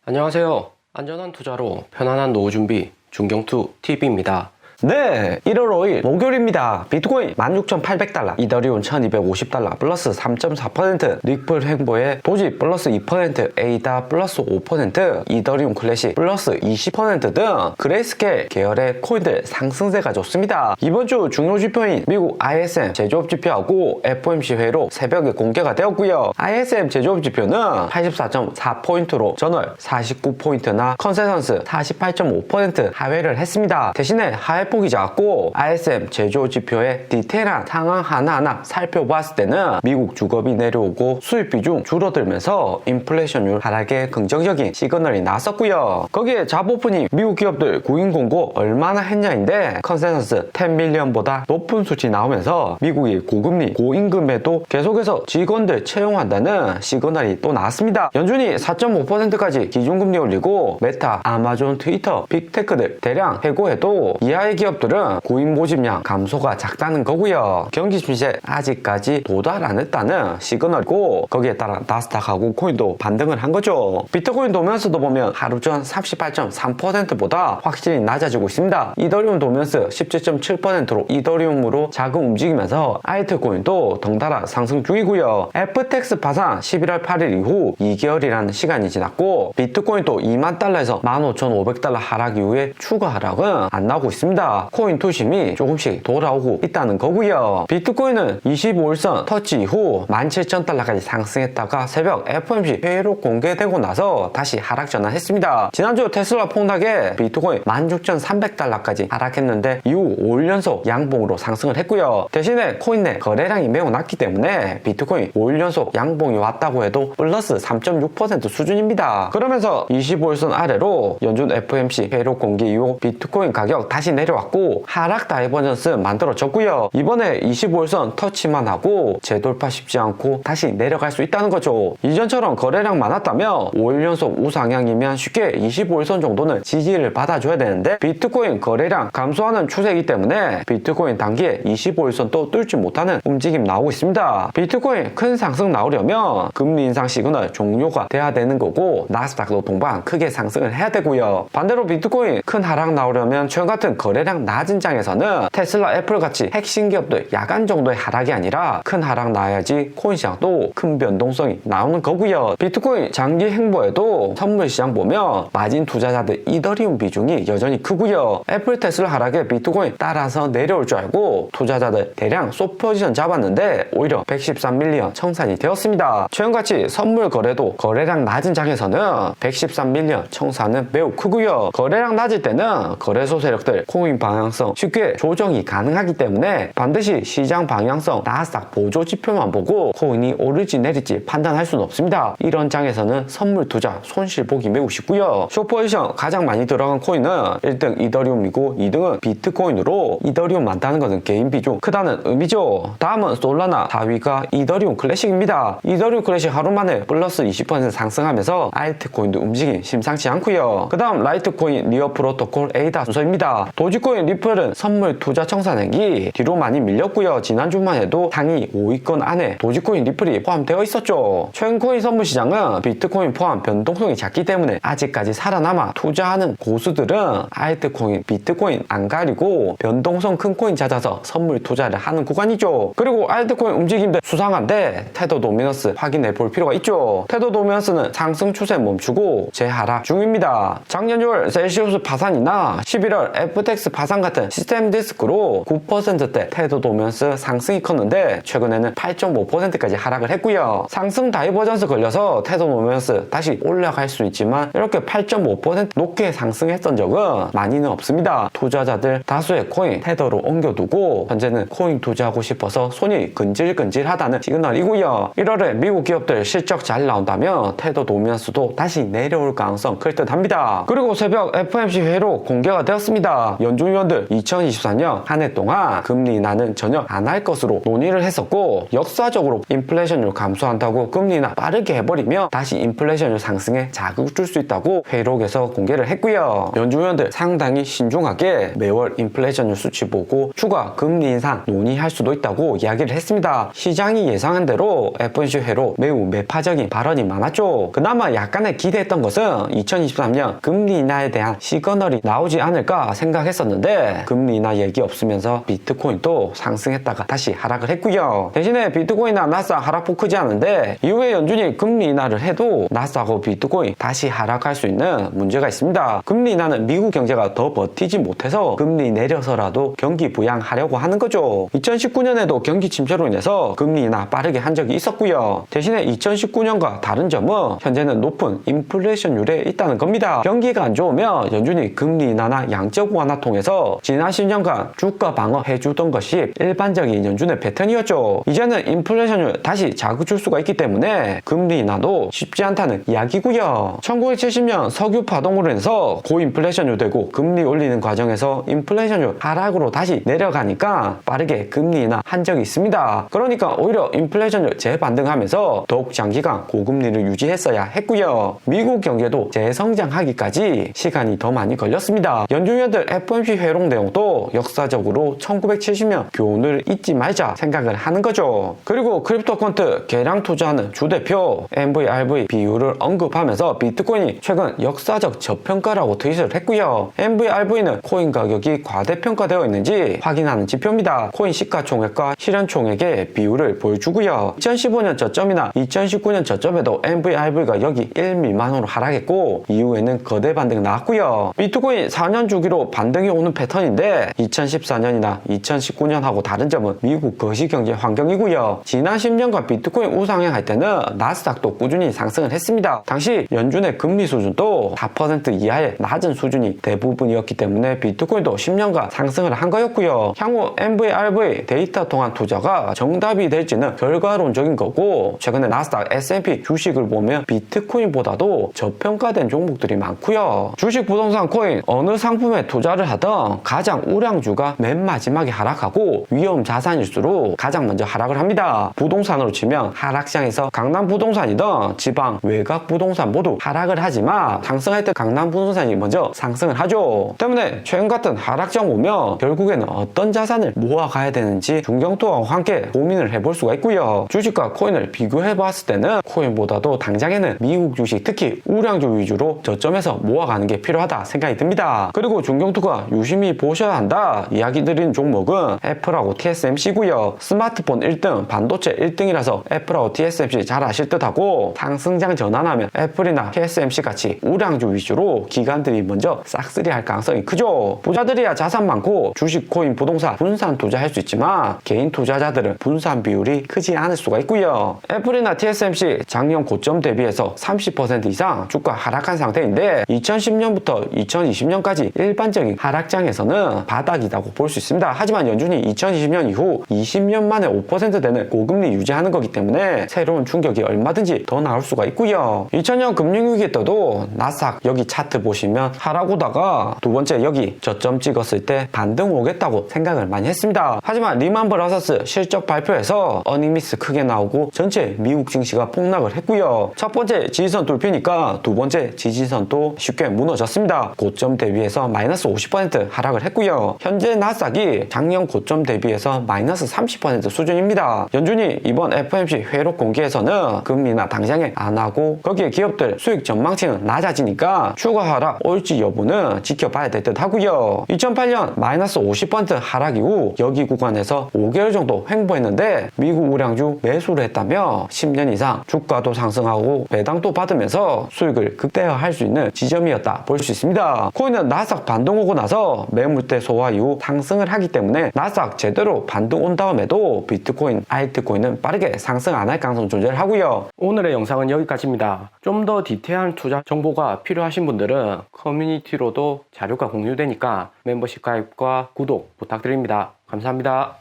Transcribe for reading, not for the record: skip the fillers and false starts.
안녕하세요. 안전한 투자로 편안한 노후 준비 중경투 TV입니다. 네, 1월 5일 목요일입니다. 비트코인 16,800달러, 이더리움 1,250달러 플러스 3.4%, 리플 횡보에 도지 플러스 2%, 에이다 플러스 5%, 이더리움 클래식 플러스 20% 등 그레이스케일 계열의 코인들 상승세가 좋습니다. 이번 주 중요 지표인 미국 ISM 제조업 지표하고 FOMC 회의로 새벽에 공개가 되었고요. ISM 제조업 지표는 84.4포인트로 전월 49포인트나 컨센서스 48.5% 하회를 했습니다. 대신에 하회폭이 작고 ISM 제조 지표의 디테일한 상황 하나하나 살펴봤을 때는 미국 주거비 내려오고 수입 비중 줄어들면서 인플레이션율 하락에 긍정적인 시그널이 나왔었고요. 거기에 잡오프니 미국 기업들 구인 공고 얼마나 했냐인데 컨센서스 10밀리언보다 높은 수치 나오면서 미국이 고금리 고임금에도 계속해서 직원들 채용한다는 시그널이 또 나왔습니다. 연준이 4.5%까지 기준금리 올리고 메타, 아마존, 트위터, 빅테크들 대량 해고해도 이하의 기업들은 구인 모집량 감소가 작다는 거고요. 경기 침체 아직까지 도달 안 했다는 시그널이고 거기에 따라 나스닥하고 코인도 반등을 한 거죠. 비트코인 도면스도 보면 하루 전 38.3%보다 확실히 낮아지고 있습니다. 이더리움 도면스 17.7%로 이더리움으로 자금 움직이면서 알트코인도 덩달아 상승 중이고요. FTX 파산 11월 8일 이후 2개월이라는 시간이 지났고 비트코인도 2만 달러에서 15,500달러 하락 이후에 추가 하락은 안 나오고 있습니다. 코인 투심이 조금씩 돌아오고 있다는 거고요. 비트코인은 25일선 터치 이후 17,000달러까지 상승했다가 새벽 FOMC 회의로 공개되고 나서 다시 하락 전환했습니다. 지난주 테슬라 폭락에 비트코인 16,300달러까지 하락했는데 이후 5일 연속 양봉으로 상승을 했고요. 대신에 코인 내 거래량이 매우 낮기 때문에 비트코인 5일 연속 양봉이 왔다고 해도 플러스 3.6% 수준입니다. 그러면서 25일선 아래로 연준 FOMC 회의로 공개 이후 비트코인 가격 다시 내려왔고 하락 다이버전스 만들어졌고요. 이번에 25일선 터치만 하고 재돌파 쉽지 않고 다시 내려갈 수 있다는 거죠. 이전처럼 거래량 많았다면 5일 연속 우상향이면 쉽게 25일선 정도는 지지를 받아줘야 되는데 비트코인 거래량 감소하는 추세이기 때문에 비트코인 단기에 25일선 또 뚫지 못하는 움직임 나오고 있습니다. 비트코인 큰 상승 나오려면 금리 인상 시그널 종료가 돼야 되는 거고 나스닥도 동반 크게 상승을 해야 되고요. 반대로 비트코인 큰 하락 나오려면 최근 같은 거래량 낮은 장에서는 테슬라, 애플 같이 핵심 기업들 야간 정도의 하락이 아니라 큰 하락 나야지 코인 시장도 큰 변동성이 나오는 거고요. 비트코인 장기 행보에도 선물 시장 보면 마진 투자자들 이더리움 비중이 여전히 크고요. 애플, 테슬라 하락에 비트코인 따라서 내려올 줄 알고 투자자들 대량 숏 포지션 잡았는데 오히려 113밀리언 청산이 되었습니다. 최근같이 선물 거래도 거래량 낮은 장에서는 113밀리언 청산은 매우 크고요. 거래량 낮을 때는 거래소 세력들 코인 방향성 쉽게 조정이 가능하기 때문에 반드시 시장 방향성 나스닥 보조 지표만 보고 코인이 오를지 내릴지 판단할 수는 없습니다. 이런 장에서는 선물 투자 손실 보기 매우 쉽고요. 숏포지션 가장 많이 들어간 코인은 1등 이더리움이고 2등은 비트코인으로 이더리움 많다는 것은 개인 비중 크다는 의미죠. 다음은 솔라나, 4위가 이더리움 클래식입니다. 이더리움 클래식 하루 만에 플러스 20% 상승하면서 알트코인도 움직임 심상치 않고요. 그 다음 라이트코인, 리어 프로토콜, 에이다 순서입니다. 도지코인, 리플은 선물 투자 청산액이 뒤로 많이 밀렸고요. 지난주만 해도 상위 5위권 안에 도지코인, 리플이 포함되어 있었죠. 최근 코인 선물 시장은 비트코인 포함 변동성이 작기 때문에 아직까지 살아남아 투자하는 고수들은 알트코인, 비트코인 안 가리고 변동성 큰 코인 찾아서 선물 투자를 하는 구간이죠. 그리고 알트코인 움직임도 수상한데 테더 도미넌스 확인해 볼 필요가 있죠. 테더 도미넌스는 상승 추세 멈추고 재하락 중입니다. 작년 6월 셀시우스 파산이나 11월 FTX 파산 같은 시스템 디스크로 9%대 테더 도면스 상승이 컸는데 최근에는 8.5%까지 하락을 했고요. 상승 다이버전스 걸려서 테더 도면스 다시 올라갈 수 있지만 이렇게 8.5% 높게 상승했던 적은 많이는 없습니다. 투자자들 다수의 코인 테더로 옮겨두고 현재는 코인 투자하고 싶어서 손이 근질근질하다는 시그널이고요. 1월에 미국 기업들 실적 잘 나온다면 테더 도면스도 다시 내려올 가능성 클 듯합니다. 그리고 새벽 FOMC 회의로 공개가 되었습니다. 연준 연준위원들 2024년 한 해 동안 금리 인하는 전혀 안 할 것으로 논의를 했었고, 역사적으로 인플레이션율 감소한다고 금리 인하 빠르게 해버리며 다시 인플레이션율 상승에 자극을 줄 수 있다고 회의록에서 공개를 했고요. 연준위원들 상당히 신중하게 매월 인플레이션율 수치 보고 추가 금리 인상 논의할 수도 있다고 이야기를 했습니다. 시장이 예상한 대로 FOMC 회로 매우 매파적인 발언이 많았죠. 그나마 약간의 기대했던 것은 2023년 금리 인하에 대한 시그널이 나오지 않을까 생각했었는데, 금리 인하 얘기 없으면서 비트코인도 상승했다가 다시 하락을 했고요. 대신에 비트코인이나 나스닥 하락폭 크지 않은데, 이후에 연준이 금리 인하를 해도 나스닥하고 비트코인 다시 하락할 수 있는 문제가 있습니다. 금리 인하는 미국 경제가 더 버티지 못해서 금리 내려서라도 경기 부양하려고 하는 거죠. 2019년에도 경기 침체로 인해서 금리 인하 빠르게 한 적이 있었고요. 대신에 2019년과 다른 점은 현재는 높은 인플레이션율에 있다는 겁니다. 경기가 안 좋으면 연준이 금리 인하나 양적 완화 통해서 지난 10년간 주가 방어해주던 것이 일반적인 연준의 패턴이었죠. 이제는 인플레이션율 다시 자극 줄 수가 있기 때문에 금리 인하도 쉽지 않다는 이야기고요. 1970년 석유 파동으로 인해서 고인플레이션율 되고 금리 올리는 과정에서 인플레이션율 하락으로 다시 내려가니까 빠르게 금리 인하 한 적이 있습니다. 그러니까 오히려 인플레이션율 재반등하면서 더욱 장기간 고금리를 유지했어야 했고요. 미국 경제도 재성장하기까지 시간이 더 많이 걸렸습니다. 연준위원들 FOMC 회의록 내용도 역사적으로 1970년 교훈을 잊지 말자 생각을 하는 거죠. 그리고 크립토 퀀트 개량 투자하는 주대표 MVRV 비율을 언급하면서 비트코인이 최근 역사적 저평가라고 트윗을 했고요. MVRV는 코인 가격이 과대평가되어 있는지 확인하는 지표입니다. 코인 시가총액과 실현총액의 비율을 보여주고요. 2015년 저점이나 2019년 저점에도 MVRV가 여기 1 미만으로 하락했고, 이후에는 거대 반등 나왔고요. 비트코인 4년 주기로 반등이 오는 패턴인데 2014년이나 2019년하고 다른 점은 미국 거시경제 환경이고요. 지난 10년간 비트코인 우상향할 때는 나스닥도 꾸준히 상승을 했습니다. 당시 연준의 금리 수준도 4% 이하의 낮은 수준이 대부분이었기 때문에 비트코인도 10년간 상승을 한 거였고요. 향후 MVRV 데이터 통한 투자가 정답이 될지는 결과론적인 거고, 최근에 나스닥 S&P 주식을 보면 비트코인보다도 저평가된 종목들이 많고요. 주식, 부동산, 코인 어느 상품에 투자를 하던 가장 우량주가 맨 마지막에 하락하고 위험 자산일수록 가장 먼저 하락을 합니다. 부동산으로 치면 하락시장에서 강남 부동산이든 지방 외곽 부동산 모두 하락을 하지만 상승할 때 강남 부동산이 먼저 상승을 하죠. 때문에 최근 같은 하락장 오면 결국에는 어떤 자산을 모아가야 되는지 중경투와 함께 고민을 해볼 수가 있고요. 주식과 코인을 비교해 봤을 때는 코인보다도 당장에는 미국 주식, 특히 우량주 위주로 저점에서 모아가는 게 필요하다 생각이 듭니다. 그리고 중경투가 유심히 보셔야 한다 이야기 드린 종목은 애플하고 TSMC고요. 스마트폰 1등, 반도체 1등이라서 애플하고 TSMC 잘 아실 듯하고, 상승장 전환하면 애플이나 TSMC 같이 우량주 위주로 기관들이 먼저 싹쓸이 할 가능성이 크죠. 부자들이야 자산 많고 주식, 코인, 부동산 분산 투자할 수 있지만 개인 투자자들은 분산 비율이 크지 않을 수가 있고요. 애플이나 TSMC 작년 고점 대비해서 30% 이상 주가 하락한 상태인데 2010년부터 2020년까지 일반적인 하락장에서는 바닥이라고 볼 수 있습니다. 하지만 연준이 2020년 이후 20년 만에 5% 되는 고금리 유지하는 거기 때문에 새로운 충격이 얼마든지 더 나올 수가 있고요. 2000년 금융위기 때도 나스닥 여기 차트 보시면 하락 오다가 두 번째 여기 저점 찍었을 때 반등 오겠다고 생각을 많이 했습니다. 하지만 리만 브라더스 실적 발표에서 어닝미스 크게 나오고 전체 미국 증시가 폭락을 했고요. 첫 번째 지지선 뚫히니까 두 번째 지지선도 쉽게 무너졌습니다. 고점 대비해서 마이너스 50% 하락을 했고요. 현재 나스닥이 작년 고점 대비해서 마이너스 30% 수준입니다. 연준이 이번 FOMC 회의록 공개에서는 금리나 당장에 안 하고 거기에 기업들 수익 전망치는 낮아지니까 추가 하락 올지 여부는 지켜봐야 될 듯 하고요. 2008년 마이너스 50% 하락 이후 여기 구간에서 5개월 정도 횡보했는데 미국 우량주 매수를 했다며 10년 이상 주가도 상승하고 배당도 받으면서 수익을 극대화할 수 있는 지점이었다 볼 수 있습니다. 코인은 나스닥 반등 오고 나서 매물대 소화 이후 상승을 하기 때문에 나스닥 제대로 반등 온 다음에도 비트코인, 알트코인은 빠르게 상승 안 할 가능성 존재를 하고요. 오늘의 영상은 여기까지입니다. 좀 더 디테일한 투자 정보가 필요하신 분들은 커뮤니티로도 자료가 공유되니까 멤버십 가입과 구독 부탁드립니다. 감사합니다.